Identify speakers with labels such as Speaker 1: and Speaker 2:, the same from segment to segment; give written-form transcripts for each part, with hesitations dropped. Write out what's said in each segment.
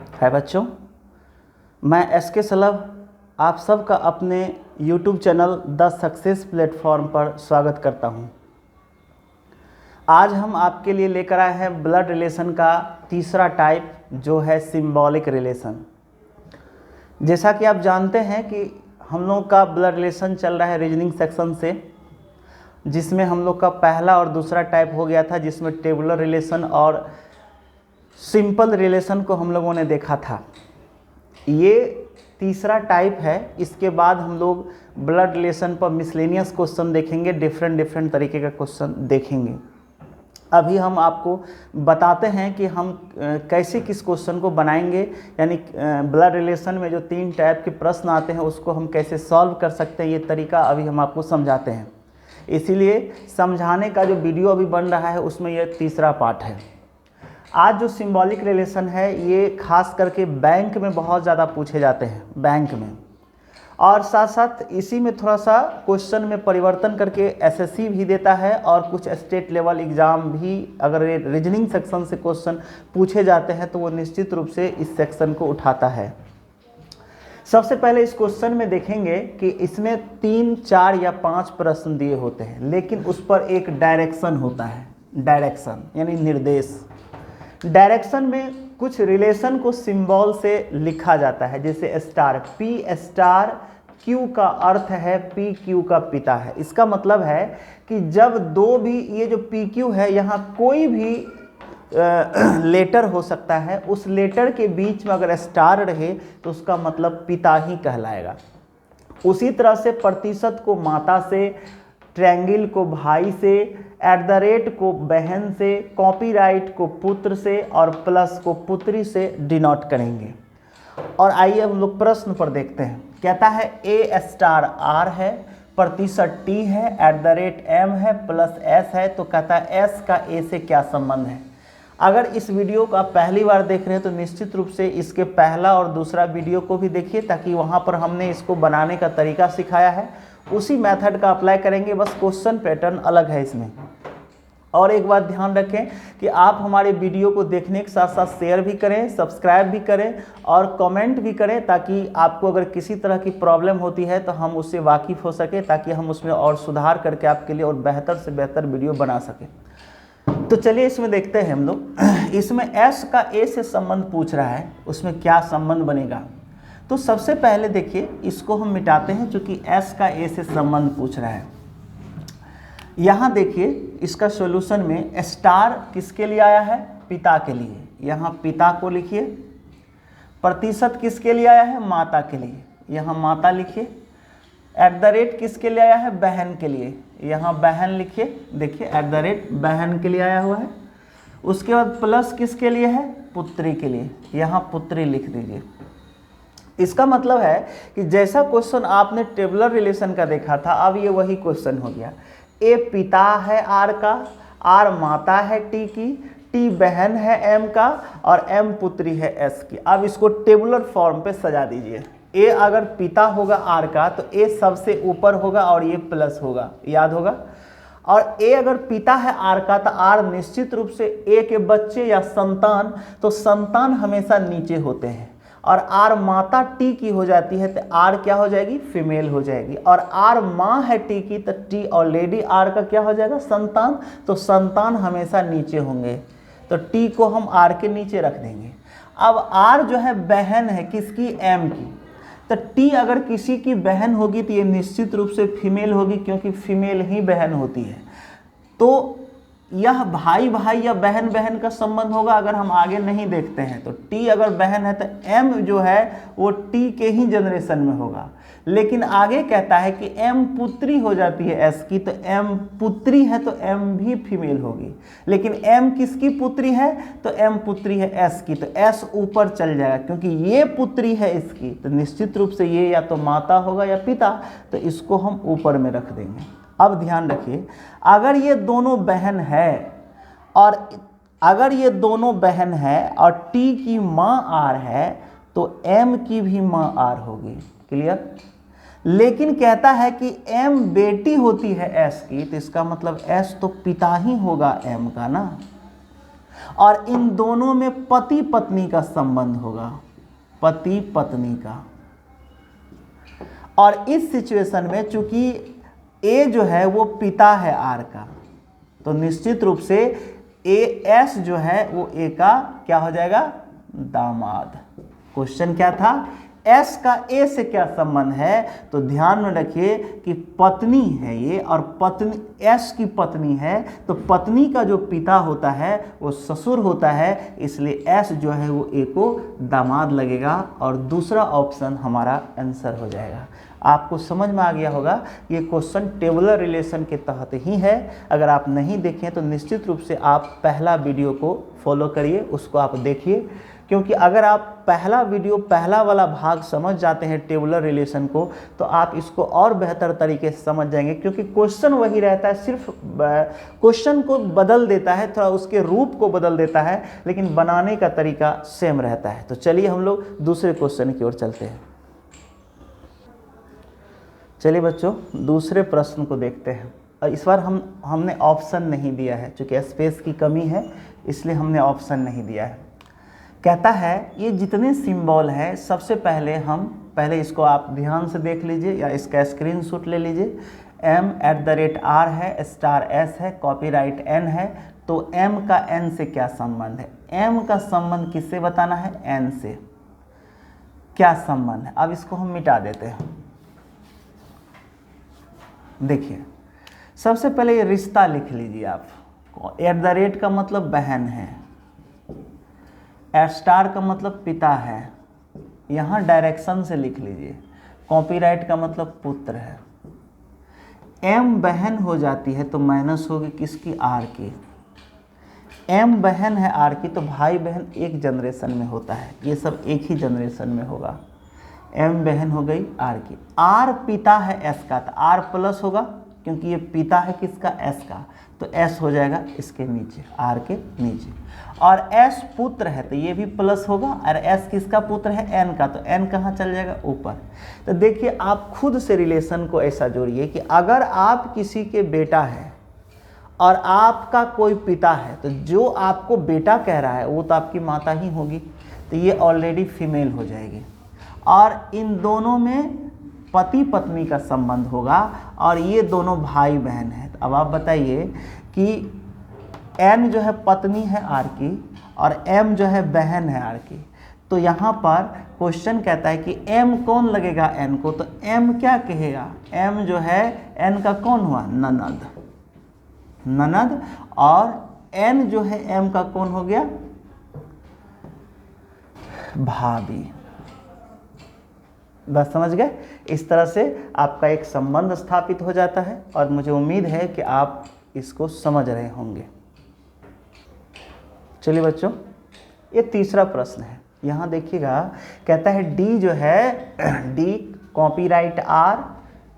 Speaker 1: है बच्चों, मैं एसके सलभ आप सबका अपने YouTube channel the success platform पर स्वागत करता हूं। आज हम आपके लिए लेकर आए हैं ब्लड रिलेशन का तीसरा टाइप, जो है सिंबॉलिक रिलेशन। जैसा कि आप जानते हैं कि हम लोग का ब्लड रिलेशन चल रहा है रीजनिंग सेक्शन से, जिसमें हम लोग का पहला और दूसरा टाइप हो गया था, जिसमें टेबुलर रिलेशन और सिंपल रिलेशन को हम लोगों ने देखा था। ये तीसरा टाइप है। इसके बाद हम लोग ब्लड रिलेशन पर मिसलेनियस क्वेश्चन देखेंगे, डिफरेंट तरीके का क्वेश्चन देखेंगे। अभी हम आपको बताते हैं कि हम कैसे किस क्वेश्चन को बनाएंगे, यानी ब्लड रिलेशन में जो 3 टाइप के प्रश्न आते हैं उसको हम कैसे सॉल्व कर सकते हैं, ये तरीका अभी हम आपको समझाते हैं। इसीलिए समझाने का जो वीडियो अभी बन रहा है उसमें यह तीसरा पार्ट है। आज जो सिंबॉलिक रिलेशन है ये खास करके बैंक में बहुत ज़्यादा पूछे जाते हैं, बैंक में, और साथ साथ इसी में थोड़ा सा क्वेश्चन में परिवर्तन करके एसएससी भी देता है, और कुछ स्टेट लेवल एग्ज़ाम भी अगर रीजनिंग सेक्शन से क्वेश्चन पूछे जाते हैं तो वो निश्चित रूप से इस सेक्शन को उठाता है। सबसे पहले इस क्वेश्चन में देखेंगे कि इसमें 3, 4 या 5 प्रश्न दिए होते हैं, लेकिन उस पर एक डायरेक्शन होता है। डायरेक्शन यानी निर्देश। डायरेक्शन में कुछ रिलेशन को सिंबल से लिखा जाता है, जैसे स्टार, पी स्टार क्यू का अर्थ है पी क्यू का पिता है। इसका मतलब है कि जब दो भी, ये जो पी क्यू है यहाँ कोई भी लेटर हो सकता है, उस लेटर के बीच में अगर स्टार रहे तो उसका मतलब पिता ही कहलाएगा। उसी तरह से प्रतिशत को माता से, ट्रायंगल को भाई से, @ को बहन से, कॉपीराइट को पुत्र से और प्लस को पुत्री से डिनोट करेंगे। और आइए हम लोग प्रश्न पर देखते हैं। कहता है A स्टार R है, प्रतिशत T है, @ M है, प्लस S है, तो कहता है S का A से क्या संबंध है। अगर इस वीडियो को आप पहली बार देख रहे हैं तो निश्चित रूप से इसके पहला और दूसरा वीडियो को भी देखिए, ताकि वहाँ पर हमने इसको बनाने का तरीका सिखाया है, उसी मेथड का अप्लाई करेंगे, बस क्वेश्चन पैटर्न अलग है इसमें। और एक बात ध्यान रखें कि आप हमारे वीडियो को देखने के साथ साथ शेयर भी करें, सब्सक्राइब भी करें और कमेंट भी करें, ताकि आपको अगर किसी तरह की प्रॉब्लम होती है तो हम उससे वाकिफ़ हो सके, ताकि हम उसमें और सुधार करके आपके लिए और बेहतर से बेहतर वीडियो बना सकें। तो चलिए इसमें देखते हैं हम लोग। इसमें S का A से संबंध पूछ रहा है, उसमें क्या संबंध बनेगा। तो सबसे पहले देखिए, इसको हम मिटाते हैं, चूँकि S का A से संबंध पूछ रहा है। यहाँ देखिए इसका सॉल्यूशन में स्टार किसके लिए आया है, पिता के लिए, यहाँ पिता को लिखिए। प्रतिशत किसके लिए आया है, माता के लिए, यहाँ माता लिखिए। @ किसके लिए आया है, बहन के लिए, यहाँ बहन लिखिए। देखिए @ बहन के लिए आया हुआ है। उसके बाद प्लस किसके लिए है, पुत्री के लिए, यहाँ पुत्री लिख दीजिए। इसका मतलब है कि जैसा क्वेश्चन आपने टेबुलर रिलेशन का देखा था, अब ये वही क्वेश्चन हो गया। ए पिता है R का, R माता है T की, T बहन है M का और M पुत्री है S की। अब इसको टेबुलर फॉर्म पे सजा दीजिए। ए अगर पिता होगा R का तो ए सबसे ऊपर होगा और ये प्लस होगा, याद होगा। और ए अगर पिता है R का तो R निश्चित रूप से ए के बच्चे या संतान, तो संतान हमेशा नीचे होते हैं। और R माता T की हो जाती है तो R क्या हो जाएगी, फीमेल हो जाएगी। और R माँ है T की तो T ऑलरेडी R का क्या हो जाएगा, संतान, तो संतान हमेशा नीचे होंगे, तो T को हम R के नीचे रख देंगे। अब R जो है बहन है किसकी, M की, तो T अगर किसी की बहन होगी तो ये निश्चित रूप से फीमेल होगी, क्योंकि फीमेल ही बहन होती है। तो यह भाई भाई या बहन बहन का संबंध होगा अगर हम आगे नहीं देखते हैं। तो T अगर बहन है तो M जो है वो T के ही जनरेशन में होगा। लेकिन आगे कहता है कि M पुत्री हो जाती है S की, तो M पुत्री है तो M भी फीमेल होगी। लेकिन M किसकी पुत्री है, तो M पुत्री है S की, तो S ऊपर चल जाएगा, क्योंकि ये पुत्री है इसकी, तो निश्चित रूप से ये या तो माता होगा या पिता, तो इसको हम ऊपर में रख देंगे। अब ध्यान रखिए, अगर ये दोनों बहन है और अगर ये दोनों बहन है और T की माँ R है तो M की भी माँ R होगी, क्लियर। लेकिन कहता है कि M बेटी होती है S की, तो इसका मतलब S तो पिता ही होगा M का ना। और इन दोनों में पति पत्नी का संबंध होगा, पति पत्नी का। और इस सिचुएशन में चूंकि ए जो है वो पिता है आर का, तो निश्चित रूप से ए एस जो है वो ए का क्या हो जाएगा, दामाद। क्वेश्चन क्या था, एस का ए से क्या संबंध है, तो ध्यान में रखिए कि पत्नी है ये और पत्नी एस की पत्नी है, तो पत्नी का जो पिता होता है वो ससुर होता है, इसलिए एस जो है वो ए को दामाद लगेगा और दूसरा ऑप्शन हमारा आंसर हो जाएगा। आपको समझ में आ गया होगा ये क्वेश्चन टेबुलर रिलेशन के तहत ही है। अगर आप नहीं देखें तो निश्चित रूप से आप पहला वीडियो को फॉलो करिए, उसको आप देखिए, क्योंकि अगर आप पहला वीडियो पहला वाला भाग समझ जाते हैं टेबुलर रिलेशन को तो आप इसको और बेहतर तरीके से समझ जाएंगे, क्योंकि क्वेश्चन वही रहता है, सिर्फ क्वेश्चन को बदल देता है, थोड़ा उसके रूप को बदल देता है, लेकिन बनाने का तरीका सेम रहता है। तो चलिए हम लोग दूसरे क्वेश्चन की ओर चलते हैं। चलिए बच्चों दूसरे प्रश्न को देखते हैं। और इस बार हमने ऑप्शन नहीं दिया है, चूँकि स्पेस की कमी है इसलिए हमने ऑप्शन नहीं दिया है। कहता है ये जितने सिंबल हैं सबसे पहले इसको आप ध्यान से देख लीजिए या इसका स्क्रीनशॉट ले लीजिए। m@r है, स्टार s है, कॉपीराइट n है, तो m का n से क्या संबंध है, m का संबंध किससे बताना है, n से क्या संबंध है। अब इसको हम मिटा देते हैं। देखिए सबसे पहले ये रिश्ता लिख लीजिए आप। @ का मतलब बहन है, स्टार का मतलब पिता है, यहाँ डायरेक्शन से लिख लीजिए। कॉपीराइट का मतलब पुत्र है। m बहन हो जाती है तो माइनस होगी किसकी, r की। m बहन है r की, तो भाई बहन एक जनरेशन में होता है, ये सब एक ही जनरेशन में होगा। m बहन हो गई r की। r पिता है s का, तो r प्लस होगा क्योंकि ये पिता है किसका, s का, तो s हो जाएगा इसके नीचे, r के नीचे। और s पुत्र है तो ये भी प्लस होगा, और s किसका पुत्र है, n का, तो n कहाँ चल जाएगा, ऊपर। तो देखिए आप खुद से रिलेशन को ऐसा जोड़िए कि अगर आप किसी के बेटा है और आपका कोई पिता है, तो जो आपको बेटा कह रहा है वो तो आपकी माता ही होगी, तो ये ऑलरेडी फीमेल हो जाएगी। और इन दोनों में पति पत्नी का संबंध होगा और ये दोनों भाई बहन हैं। तो अब आप बताइए कि n जो है पत्नी है r की और m जो है बहन है r की, तो यहाँ पर क्वेश्चन कहता है कि m कौन लगेगा n को, तो m क्या कहेगा, m जो है n का कौन हुआ, ननद, ननद, और n जो है m का कौन हो गया, भाभी। बस समझ गए। इस तरह से आपका एक संबंध स्थापित हो जाता है और मुझे उम्मीद है कि आप इसको समझ रहे होंगे। चलिए बच्चों ये तीसरा प्रश्न है, यहाँ देखिएगा कहता है डी जो है, D copyright r,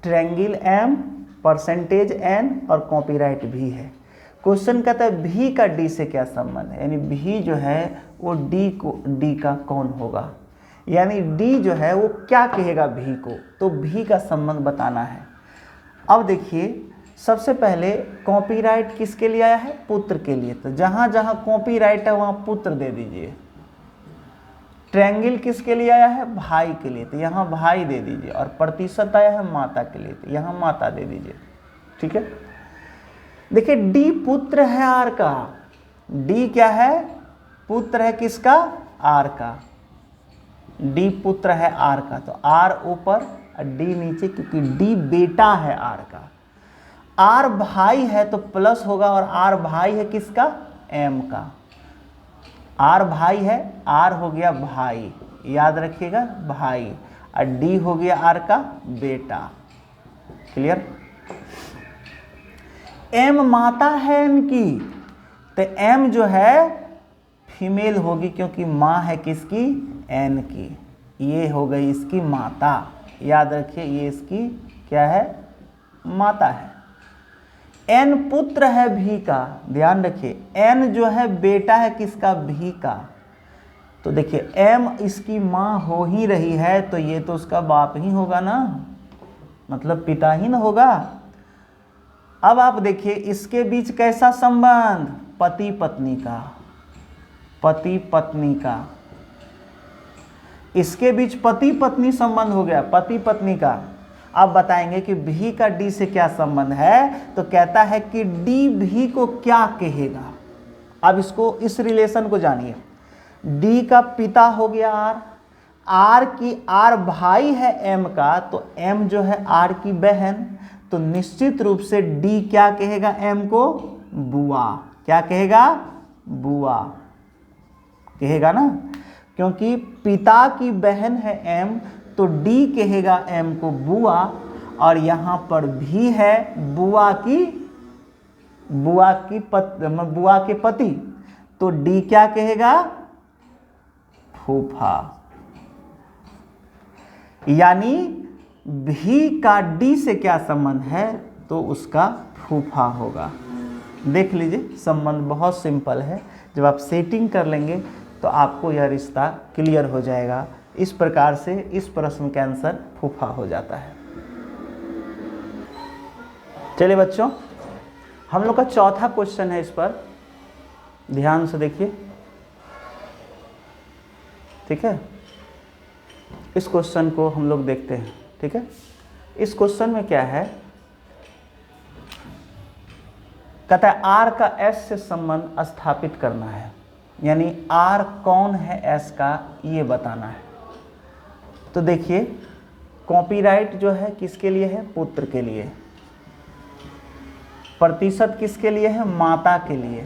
Speaker 1: triangle m, percentage n और कॉपीराइट भी है। क्वेश्चन कहता है भी का डी से क्या संबंध है, यानी भी जो है वो डी का कौन होगा, यानी डी जो है वो क्या कहेगा भी को, तो भी का संबंध बताना है। अब देखिए सबसे पहले कॉपीराइट किसके लिए आया है, पुत्र के लिए, तो जहाँ जहाँ कॉपीराइट है वहाँ पुत्र दे दीजिए। ट्रायंगल किसके लिए आया है, भाई के लिए, तो यहाँ भाई दे दीजिए। और प्रतिशत आया है माता के लिए, तो यहाँ माता दे दीजिए। ठीक है, देखिए डी पुत्र है आर का, डी क्या है, पुत्र है किसका, आर का, डी पुत्र है आर का, तो आर ऊपर और डी नीचे, क्योंकि डी बेटा है आर का। आर भाई है तो प्लस होगा, और आर भाई है किसका, एम का। आर भाई है, आर हो गया भाई, याद रखिएगा भाई, और डी हो गया आर का बेटा। क्लियर। एम माता है इनकी, तो एम जो है फीमेल होगी क्योंकि माँ है किसकी, एन की, ये हो गई इसकी माता। याद रखिए ये इसकी क्या है, माता है। एन पुत्र है भी का, ध्यान रखिए एन जो है बेटा है किसका, भी का, तो देखिए एम इसकी माँ हो ही रही है तो ये तो उसका बाप ही होगा ना, मतलब पिता ही ना होगा। अब आप देखिए इसके बीच कैसा संबंध, पति पत्नी का, पति पत्नी का, इसके बीच पति पत्नी संबंध हो गया, पति पत्नी का। अब बताएंगे कि भी का डी से क्या संबंध है, तो कहता है कि डी भी को क्या कहेगा। अब इसको, इस रिलेशन को जानिए। डी का पिता हो गया आर, आर की, आर भाई है एम का, तो एम जो है आर की बहन, तो निश्चित रूप से डी क्या कहेगा एम को, बुआ। क्या कहेगा, बुआ कहेगा ना, क्योंकि पिता की बहन है एम, तो डी कहेगा एम को बुआ। और यहाँ पर भी है बुआ के पति, तो डी क्या कहेगा, फूफा। यानी भी का डी से क्या संबंध है, तो उसका फूफा होगा। देख लीजिए, संबंध बहुत सिंपल है। जब आप सेटिंग कर लेंगे तो आपको यह रिश्ता क्लियर हो जाएगा। इस प्रकार से इस प्रश्न का आंसर फूफा हो जाता है। चलिए बच्चों, हम लोग का चौथा क्वेश्चन है, इस पर ध्यान से देखिए, ठीक है। इस क्वेश्चन को हम लोग देखते हैं, ठीक है। इस क्वेश्चन में क्या है, कहता है आर का एस से संबंध स्थापित करना है, यानी आर कौन है एस का ये बताना है। तो देखिए, कॉपीराइट जो है किसके लिए है, पुत्र के लिए। प्रतिशत किसके लिए है, माता के लिए।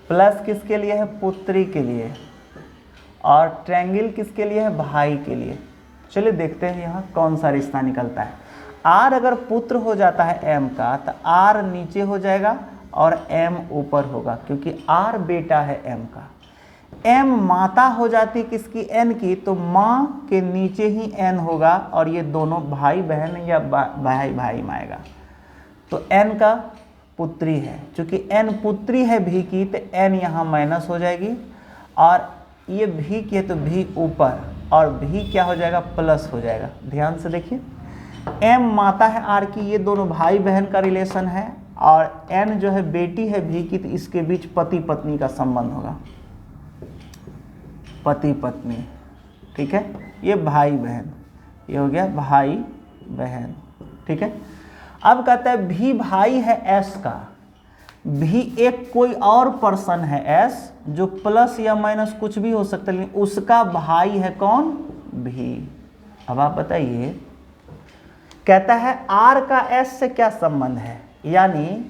Speaker 1: प्लस किसके लिए है, पुत्री के लिए। और ट्रायंगल किसके लिए है, भाई के लिए। चलिए देखते हैं यहाँ कौन सा रिश्ता निकलता है। आर अगर पुत्र हो जाता है एम का, तो आर नीचे हो जाएगा और एम ऊपर होगा, क्योंकि आर बेटा है एम का। एम माता हो जाती किसकी, एन की, तो माँ के नीचे ही एन होगा, और ये दोनों भाई बहन या भाई भाई में आएगा। तो एन का पुत्री है, चूंकि एन पुत्री है भी की, तो एन यहाँ माइनस हो जाएगी, और ये भी की है तो भी ऊपर, और भी क्या हो जाएगा, प्लस हो जाएगा। ध्यान से देखिए, एम माता है आर की, ये दोनों भाई बहन का रिलेशन है, और एन जो है बेटी है भी की, तो इसके बीच पति पत्नी का संबंध होगा, पति पत्नी, ठीक है। ये भाई बहन, ये हो गया भाई बहन, ठीक है। अब कहता है भी भाई है एस का, भी एक कोई और पर्सन है एस, जो प्लस या माइनस कुछ भी हो सकता है, लेकिन उसका भाई है कौन, भी। अब आप बताइए, कहता है आर का एस से क्या संबंध है, यानी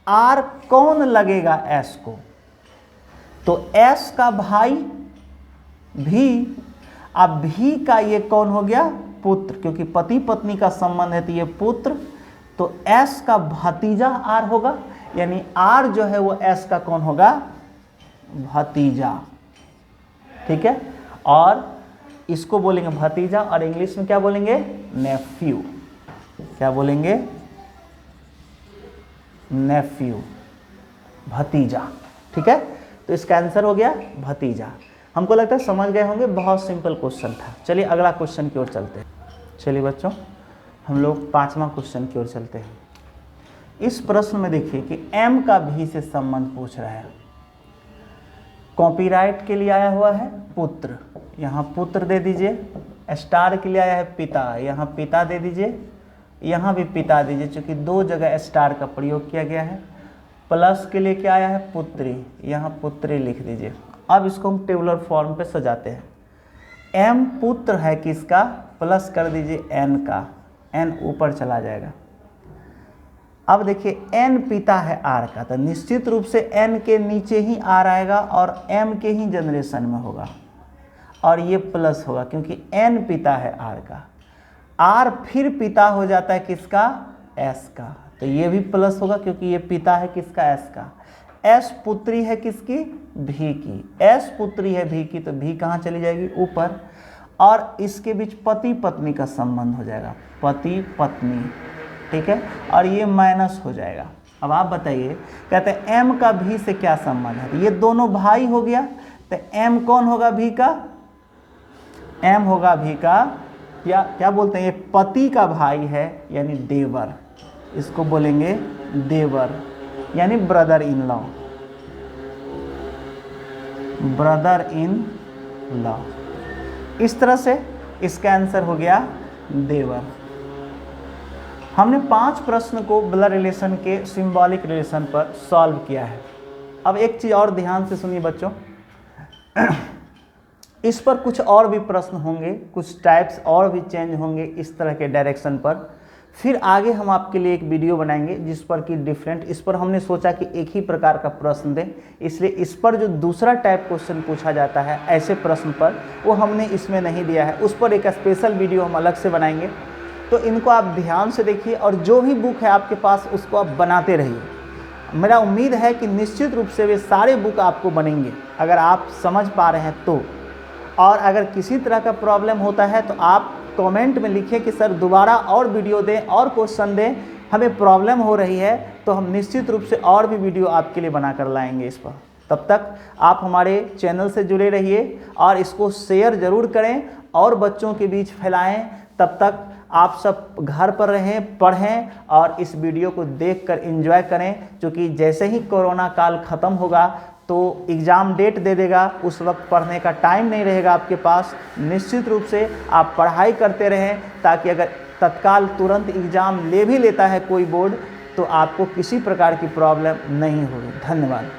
Speaker 1: आर कौन लगेगा एस को, तो एस का भाई भी। अब भी का ये कौन हो गया, पुत्र, क्योंकि पति पत्नी का संबंध है तो ये पुत्र, तो एस का भतीजा आर होगा, यानी आर जो है वो एस का कौन होगा, भतीजा, ठीक है। और इसको बोलेंगे भतीजा, और इंग्लिश में क्या बोलेंगे, नेफ्यू। क्या बोलेंगे, नेफ्यू, भतीजा, ठीक है। तो इसका आंसर हो गया भतीजा। हमको लगता है समझ गए होंगे, बहुत सिंपल क्वेश्चन था। चलिए अगला क्वेश्चन की ओर चलते हैं। चलिए बच्चों, हम लोग 5वां क्वेश्चन की ओर चलते हैं। इस प्रश्न में देखिए कि एम का भी से संबंध पूछ रहा है। कॉपीराइट के लिए आया हुआ है पुत्र, यहाँ पुत्र दे दीजिए। स्टार के लिए आया है पिता, यहाँ पिता दे दीजिए, यहाँ भी पिता दीजिए, चूँकि 2 जगह स्टार का प्रयोग किया गया है। प्लस के लिए क्या आया है, पुत्री, यहाँ पुत्री लिख दीजिए। अब इसको हम टेबुलर फॉर्म पे सजाते हैं। एम पुत्र है किसका, प्लस कर दीजिए एन का, एन ऊपर चला जाएगा। अब देखिए एन पिता है आर का, तो निश्चित रूप से एन के नीचे ही आर आएगा और एम के ही जनरेशन में होगा, और ये प्लस होगा क्योंकि एन पिता है आर का। आर फिर पिता हो जाता है किसका, एस का, तो ये भी प्लस होगा क्योंकि ये पिता है किसका, एस का। एस पुत्री है किसकी, भी की, एस पुत्री है भी की, तो भी कहाँ चली जाएगी, ऊपर, और इसके बीच पति पत्नी का संबंध हो जाएगा, पति पत्नी, ठीक है, और ये माइनस हो जाएगा। अब आप बताइए, कहते हैं एम का भी से क्या संबंध है, ये दोनों भाई हो गया, तो एम कौन होगा भी का, एम होगा भी का, क्या बोलते हैं, ये पति का भाई है यानी देवर, इसको बोलेंगे देवर यानी brother in law. Brother in law. इस तरह से इसका आंसर हो गया देवर। हमने 5 प्रश्न को ब्लड रिलेशन के सिंबॉलिक रिलेशन पर सॉल्व किया है। अब एक चीज़ और ध्यान से सुनिए बच्चों, इस पर कुछ और भी प्रश्न होंगे, कुछ टाइप्स और भी चेंज होंगे इस तरह के डायरेक्शन पर। फिर आगे हम आपके लिए एक वीडियो बनाएंगे जिस पर कि डिफरेंट, इस पर हमने सोचा कि एक ही प्रकार का प्रश्न दें, इसलिए इस पर जो दूसरा टाइप क्वेश्चन पूछा जाता है ऐसे प्रश्न पर, वो हमने इसमें नहीं दिया है। उस पर एक स्पेशल वीडियो हम अलग से बनाएंगे। तो इनको आप ध्यान से देखिए और जो भी बुक है आपके पास उसको आप बनाते रहिए। मेरा उम्मीद है कि निश्चित रूप से वे सारे बुक आपको बनेंगे अगर आप समझ पा रहे हैं तो। और अगर किसी तरह का प्रॉब्लम होता है तो आप कमेंट में लिखें कि सर दोबारा और वीडियो दें और क्वेश्चन दें, हमें प्रॉब्लम हो रही है, तो हम निश्चित रूप से और भी वीडियो आपके लिए बना कर लाएंगे इस पर। तब तक आप हमारे चैनल से जुड़े रहिए और इसको शेयर ज़रूर करें और बच्चों के बीच फैलाएं। तब तक आप सब घर पर रहें, पढ़ें और इस वीडियो को देखकर एंजॉय करें, क्योंकि जैसे ही कोरोना काल ख़त्म होगा तो एग्ज़ाम डेट दे देगा, उस वक्त पढ़ने का टाइम नहीं रहेगा आपके पास। निश्चित रूप से आप पढ़ाई करते रहें ताकि अगर तत्काल तुरंत एग्ज़ाम ले भी लेता है कोई बोर्ड तो आपको किसी प्रकार की प्रॉब्लम नहीं होगी। धन्यवाद।